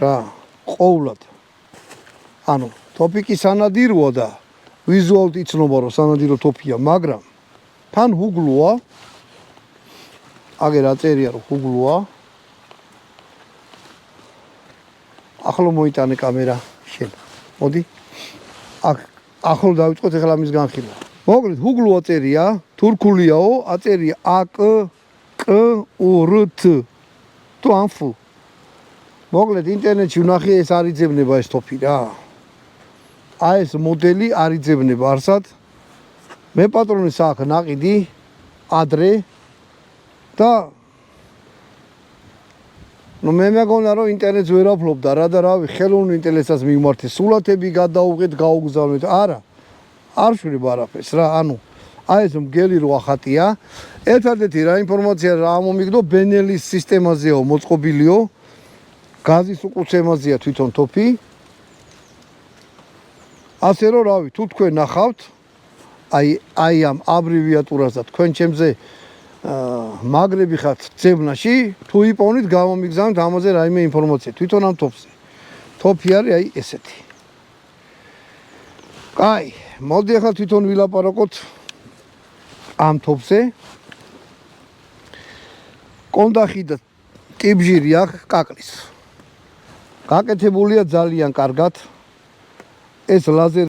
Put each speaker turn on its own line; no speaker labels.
რა, ყოვლად. ანუ ტოპიკი სანადიროა და ვიზუალით იცნობა რომ სანადირო ტოპია, მაგრამ თან ჰუგლუა. აგერ აწერია რომ ჰუგლუა. ახლა მოიტანე კამერა შენ. მოდი. აქ ახლა დავიწყოთ ახლა მის განხილვა. მოკლედ ჰუგლუა წერია, თურქულიაო, აწერია აკ კ ურთ. თუ ანფუ. მოკლედ ინტერნეტში ვნახე ეს არ იძებნება ეს ტოპი რა. აი ეს მოდელი არ იძებნება არსად. მე პატრონის აქ ნაყიდი ადრე და ნუ მე მეგონა რომ ინტერნეტს ვერ აფლობდა რა და რავი ხელოვნურ ინტელექტსაც მივმართე სულათები გადაუღეთ გაუგზავნეთ არა არ შვრება არაფერს რა ანუ აი ეს მგელი რო ახატია ერთადერთი რა ინფორმაცია რა მომიგდო ბენელის სისტემაზეო მოწყობილიო გაზის უკუცემაზეა თვითონ ტოპი ასე რომ რავი თუ თქვენ ნახავთ აი ამ აბრევიატურას და თქვენ ჩემზე მაგრები ხართ ძებნაში თუ იპოვნით გამომიგზავნით ამაზე რაიმე ინფორმაცია თვითონ ამ ტოპზე ტოპი არის აი ესეთი კაი მოდი ახლა თვითონ ვილაპარაკოთ ამ ტოპზე კონდახი და ტიპჟირი აქვს კაკლის გაკეთებულია ძალიან კარგად ეს ლაზერი